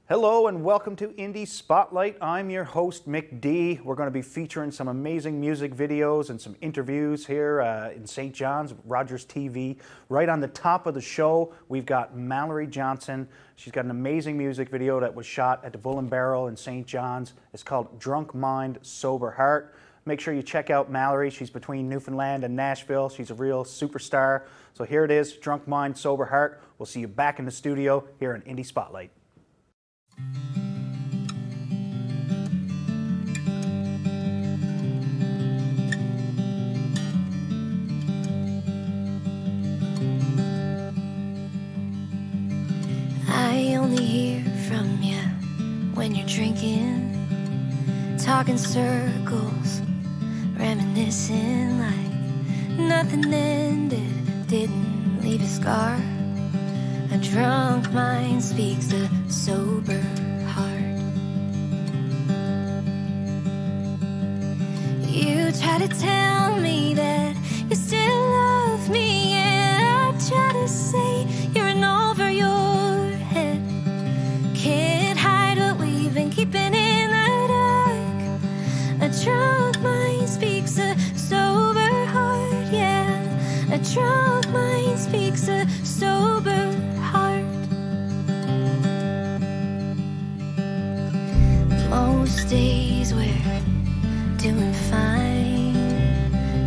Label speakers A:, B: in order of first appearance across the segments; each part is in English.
A: Hello and welcome to Indee Spotlight. I'm your host, Mick D. We're going to be featuring some amazing music videos and some interviews here in St. John's, Rogers TV. Right on the top of the show, we've got Mallory Johnson. She's got an amazing music video that was shot at the Bull and Barrel in St. John's. It's called Drunk Mind, Sober Heart. Make sure you check out Mallory. She's between Newfoundland and Nashville. She's a real superstar. So here it is, Drunk Mind, Sober Heart. We'll see you back in the studio here in Indee Spotlight.
B: I only hear from you when you're drinking, talking circles, reminiscing like nothing ended, didn't leave a scar. A drunk mind speaks a sober heart. You try to tell me that you still love me, and I try to say you're in over your head. Can't hide what we've been keeping in the dark. A drunk mind speaks a sober heart, yeah. A drunk mind speaks a sober heart. Most days we're doing fine,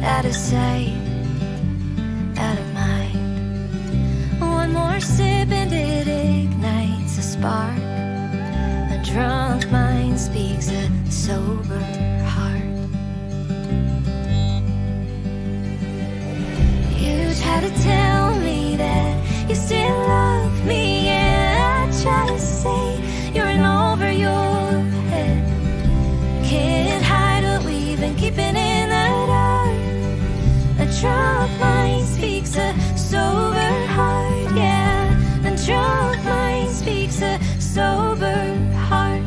B: out of sight, out of mind. One more sip and it ignites a spark. A drunk mind speaks a sober heart. You try to tell me that you still love me, and I try to say you're in over your head. Can't hide what we've been keeping in the dark. A drunk mind speaks a sober heart, yeah. A drunk mind speaks a sober heart.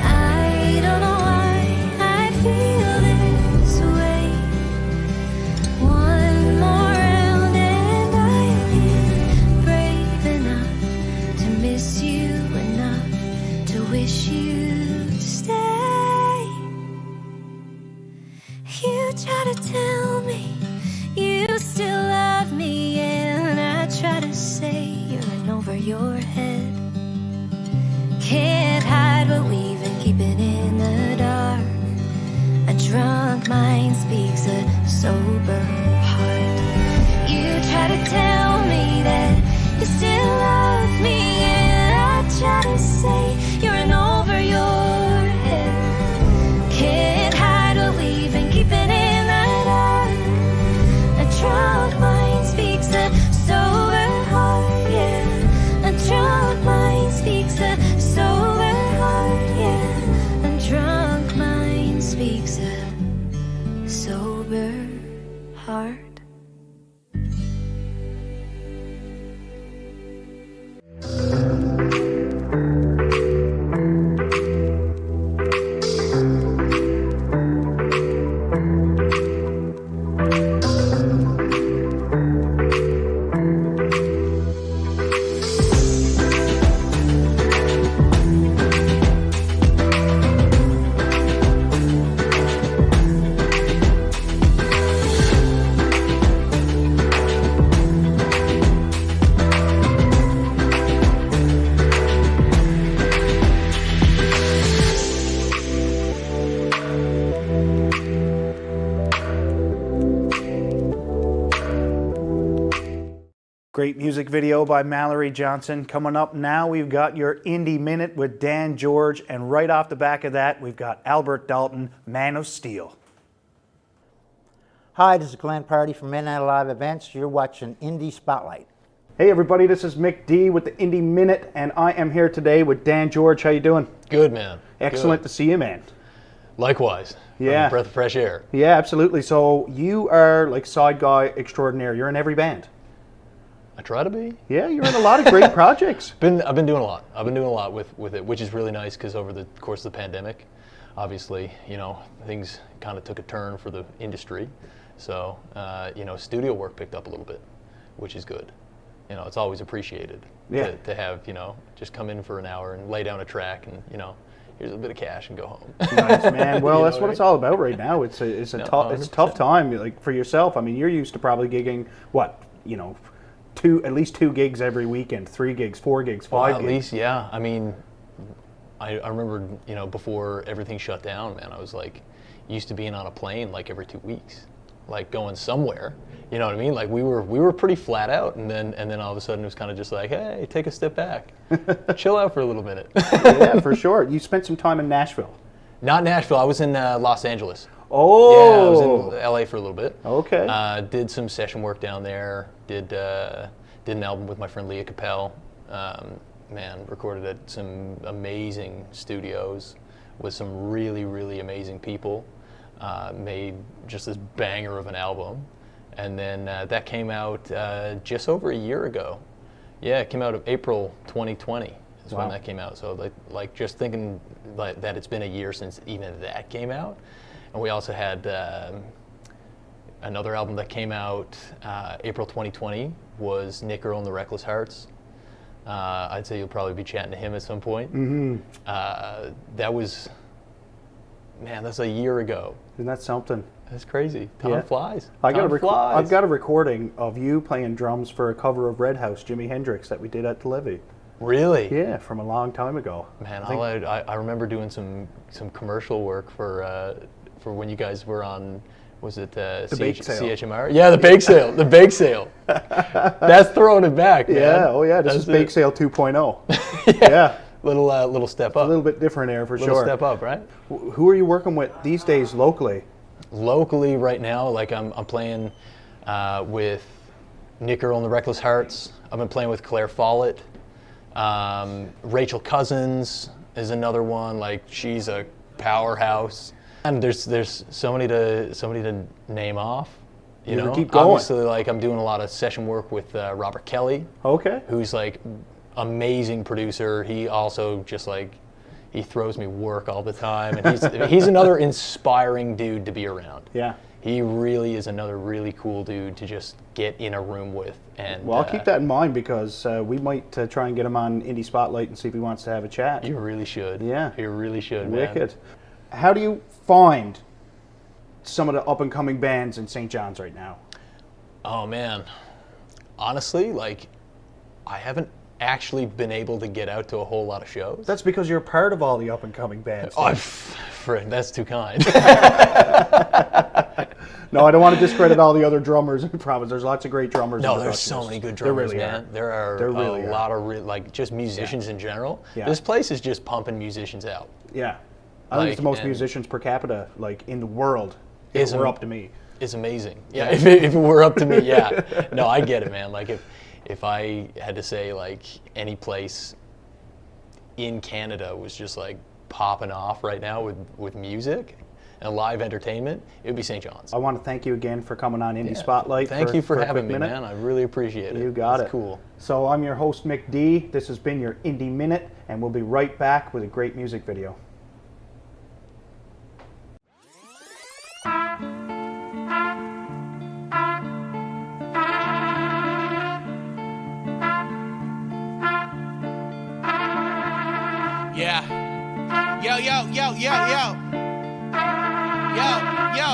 B: I don't know why I feel this way. One more round and I'll be brave enough to miss you enough to wish you to stay. You try to tell me you still love me, and I try to say you're in over your head. Can't hide what we've been keeping in the dark. A drunk mind speaks a sober heart. You try to tell me that you still love me, and I try to say you're in over your head. Can't hide what we've been keeping in the dark. A drunk mind speaks a sober heart, yeah. A drunk mind speaks a sober heart, yeah. A drunk mind speaks a sober heart.
A: Great music video by Mallory Johnson. Coming up now, we've got your Indie Minute with Dan George, and right off the back of that, we've got Albert Dalton, Man of Steel.
C: Hi, this is Glenn Party from Midnight Live Events. You're watching Indee Spotlight.
A: Hey everybody, this is Mick D with the Indie Minute, and I am here today with Dan George. How you doing?
D: Good, man.
A: Excellent
D: Good.
A: to see you, man.
D: Likewise.
A: Yeah.
D: A breath of fresh air.
A: Yeah, absolutely. So you are like side guy extraordinaire. You're in every band.
D: I try to be.
A: Yeah, you're in a lot of great projects.
D: I've been doing a lot. I've been doing a lot with it, which is really nice because over the course of the pandemic, obviously, you know, things kind of took a turn for the industry. So, you know, studio work picked up a little bit, which is good. You know, it's always appreciated to have, you know, just come in for an hour and lay down a track and, you know, here's a bit of cash and go home.
A: Nice, man. Well, that's what it's all about right now. It's a tough time. Like for yourself, I mean, you're used to probably gigging what, you know, at least 2 gigs every weekend, 3 gigs, 4 gigs, 5 gigs.
D: At least, yeah. I mean, I remember, you know, before everything shut down, man, I was like, used to being on a plane like every 2 weeks, like going somewhere. You know what I mean? Like we were pretty flat out, and then all of a sudden it was kind of just like, hey, take a step back, chill out for a little minute.
A: Yeah, for sure. You spent some time in Nashville.
D: Not Nashville. I was in Los Angeles.
A: Oh.
D: Yeah, I was in LA for a little bit.
A: Okay.
D: Did some session work down there. Did an album with my friend Leah Capel. Man, recorded at some amazing studios with some really, really amazing people. Made just this banger of an album. And then that came out just over a year ago. Yeah, it came out of April 2020 is when that came out. So like just thinking that it's been a year since even that came out. And we also had another album that came out April 2020 was Nick Earl and the Reckless Hearts. I'd say you'll probably be chatting to him at some point.
A: Mm-hmm.
D: That was, man, that's a year ago.
A: Isn't that something?
D: That's crazy. Time flies.
A: I've got a recording of you playing drums for a cover of Red House, Jimi Hendrix, that we did at the Levy.
D: Really?
A: Yeah, from a long time ago.
D: Man, I remember doing some commercial work for when you guys were on, was it
A: bake sale.
D: CHMR? Yeah, the bake sale. The bake sale. That's throwing it back, man.
A: Yeah, oh yeah, this is Bake Sale 2.0. Yeah.
D: Little step up.
A: A little bit different there for sure.
D: Little step up, right?
A: Who are you working with these days locally?
D: Locally right now, like I'm playing with Nick Earl and the Reckless Hearts. I've been playing with Claire Follett. Rachel Cousins is another one. Like she's a powerhouse. And there's somebody to name off. You know,
A: keep going.
D: Obviously, like I'm doing a lot of session work with Robert Kelly.
A: Okay.
D: Who's like amazing producer. He also just like he throws me work all the time, and he's another inspiring dude to be around.
A: Yeah.
D: He really is another really cool dude to just get in a room with. And
A: well, I'll keep that in mind because we might try and get him on Indee Spotlight and see if he wants to have a chat.
D: You really should.
A: Yeah.
D: You really should,
A: Wicked. Man. How do you find some of the up-and-coming bands in St. John's right now?
D: Oh, man. Honestly, like, I haven't actually been able to get out to a whole lot of shows.
A: That's because you're part of all the up-and-coming bands.
D: Oh, that's too kind.
A: No, I don't want to discredit all the other drummers in the province. There's lots of great drummers.
D: No, there's so many good drummers, man. There are a lot of like just musicians in general. Yeah. This place is just pumping musicians out.
A: Yeah, I think it's the most musicians per capita like in the world. If it were up to me,
D: it's amazing. Yeah, if it were up to me, yeah. No, I get it, man. Like if I had to say like any place in Canada was just like popping off right now with music and live entertainment, it would be St. John's.
A: I want to thank you again for coming on Indee Spotlight.
D: Thank you for having me, man. I really appreciate it.
A: You got it.
D: Cool.
A: So I'm your host, Mick D. This has been your Indie Minute, and we'll be right back with a great music video.
E: Yeah. Yo, yo, yo, yo, yo. Yo, yo.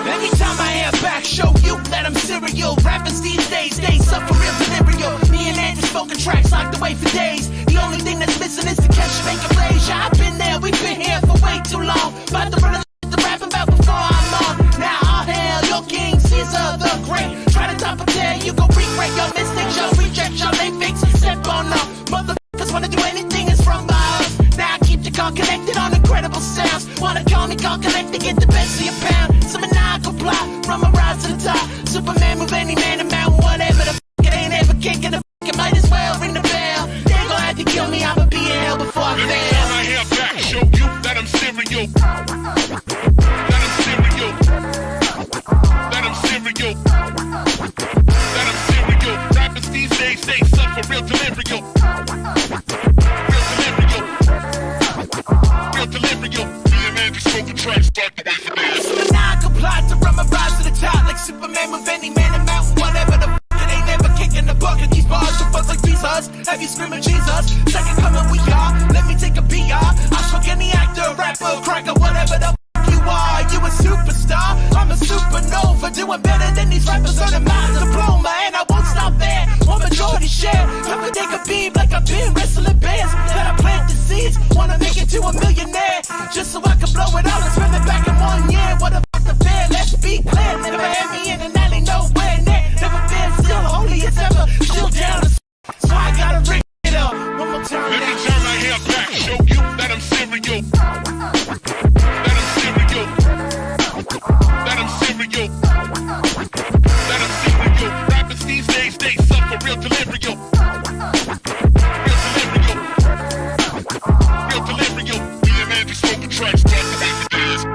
E: Anytime I have back, show you that I'm serial. Rappers these days, they suffer real delirial. Me and Andy spoken tracks locked away for days. The only thing that's missing is the catch to make a blaze. Yeah, I've been there, we've been here for way too long. About to run the rap about before I'm on. Now all hail your king, Caesar the Great. Try to top a tear, you go regret your mistakes, your reject, your late fix. Step on up, motherfuckers wanna do anything is from by us. Now I keep the car connected on incredible sounds. Wanna call me car connected, get the best of your pound. Some maniacal plot, from a rise to the top. Superman move any man to mountain, whatever the f*** it ain't ever kicking the f*** it might as well ring the bell. They gon' have to kill me, I'ma be in hell before I
F: smoking tracks, back away from this.
E: It's a non-compliant to run my rise to the top like Superman with any man and mountain, whatever the it ain't never kicking the bucket. These bars are fuzz like Jesus. Heavy screaming Jesus. Second coming we are. Let me take a BR. I fuck any actor, rapper, cracker, whatever the you are. You a superstar. I'm a supernova. Doing better than these rappers on a math diploma. And I won't stop there. One majority share. How could they compete like I've been wrestling bears? That I plant the seeds. Wanna make it to a millionaire. Just so I can blow it out and spend it back in 1 year. What the fuck the fair? Let's be clear. Never had me in an alley nowhere near. Never been still only it's ever still down. So I gotta ring it up one more time.
F: Let me turn my hair back, show you that I'm serial. That I'm serial. That I'm serial. That I'm serial. Rappers these days, they suffer real delirium. Real delirium. Real delirium. Me and Andy smoking tracks, back away from this.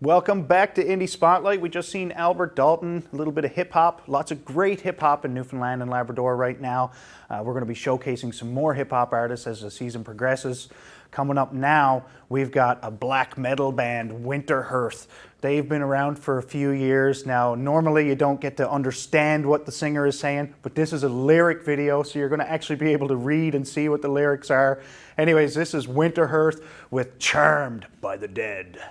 A: Welcome back to Indie Spotlight. We just seen Albert Dalton, a little bit of hip-hop, lots of great hip-hop in Newfoundland and Labrador right now. We're going to be showcasing some more hip-hop artists as the season progresses. Coming up now, we've got a black metal band, WinterheartH. They've been around for a few years now. Normally you don't get to understand what the singer is saying, but this is a lyric video, so you're going to actually be able to read and see what the lyrics are. Anyways, this is WinterheartH with Charmed by the Dead.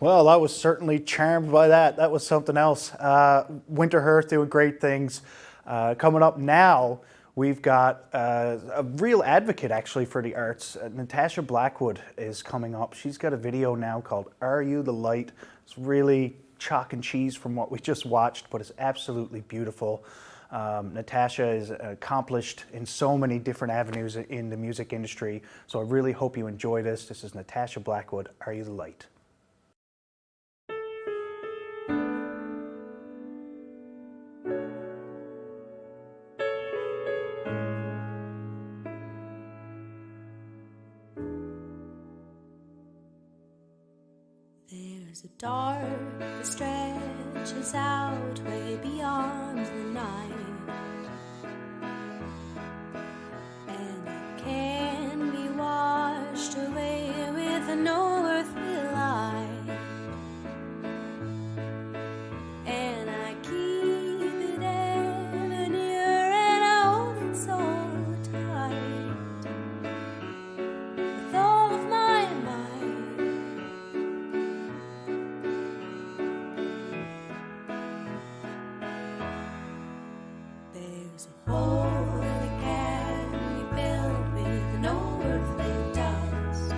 A: Well, I was certainly charmed by that. That was something else. WinterheartH doing great things. Coming up now, we've got a real advocate actually for the arts. Natasha Blackwood is coming up. She's got a video now called Are You the Light? It's really chalk and cheese from what we just watched, but it's absolutely beautiful. Natasha is accomplished in so many different avenues in the music industry, so I really hope you enjoy this. This is Natasha Blackwood, Are You the Light?
G: There's a dark that stretches out way beyond the night, and it can be washed away with no earthly light. And I keep it ever near and I hold it so tight with all of my might. There's a hole that can be filled with no earthly dust,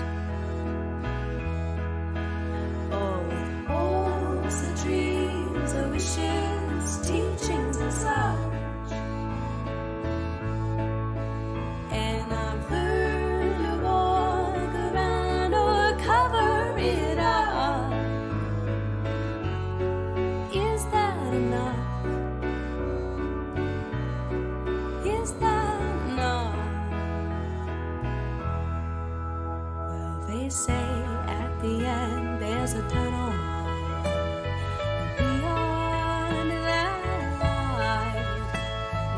G: or with hopes and dreams or wishes, teachings and such. And I've learned to walk around or cover it up. Is that enough? Is that enough? Well, they say at the end there's a tunnel, and beyond that light,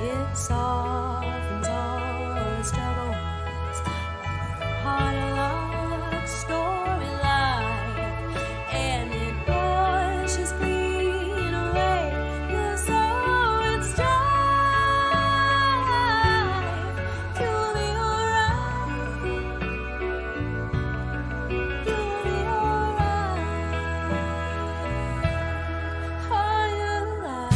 G: it softens all the struggles of a hard-luck story life, and it washes clean away the sorrow and strife. You'll be alright. You'll be alright. Are you alive?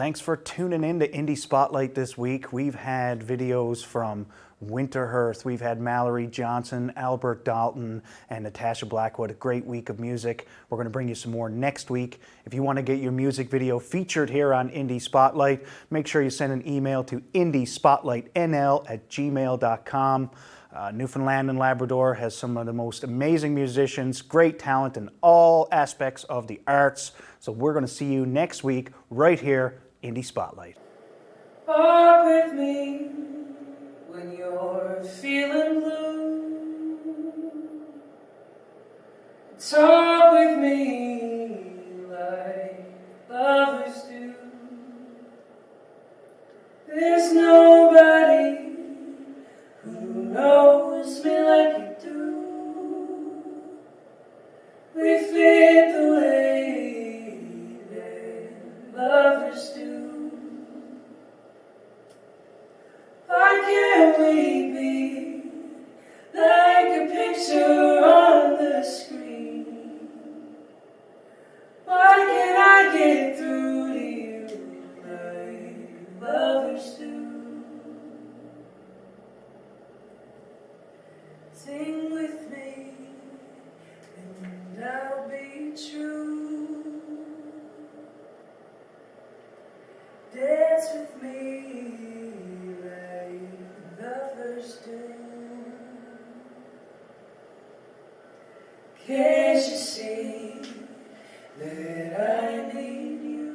A: Thanks for tuning in to Indie Spotlight this week. We've had videos from WinterheartH, we've had Mallory Johnson, Albert Dalton, and Natasha Blackwood. A great week of music. We're going to bring you some more next week. If you want to get your music video featured here on Indie Spotlight, make sure you send an email to indiespotlightnl@gmail.com. Newfoundland and Labrador has some of the most amazing musicians, great talent in all aspects of the arts. So we're going to see you next week right here, Indie Spotlight.
H: Walk with me when you're feeling blue. Talk with me like lovers do. There's nobody who knows me like you do. We fit the way that lovers do. Why can't we be like a picture on the screen? Why can't I get through to you like lovers do? Sing with me and I'll be true. Dance with me like lovers do. Can't you see that I need you?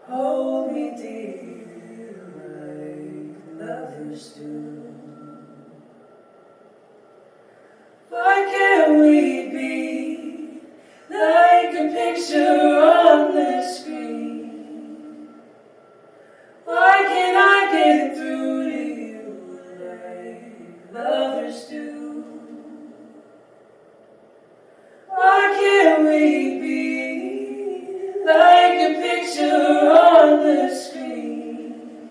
H: Hold me dear like lovers do. Why can't we be like a picture on the screen? Why can't I get through to you like lovers do? Why can't we be like a picture on the screen?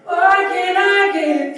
H: Why can't I get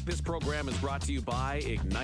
I: This program is brought to you by Ignite.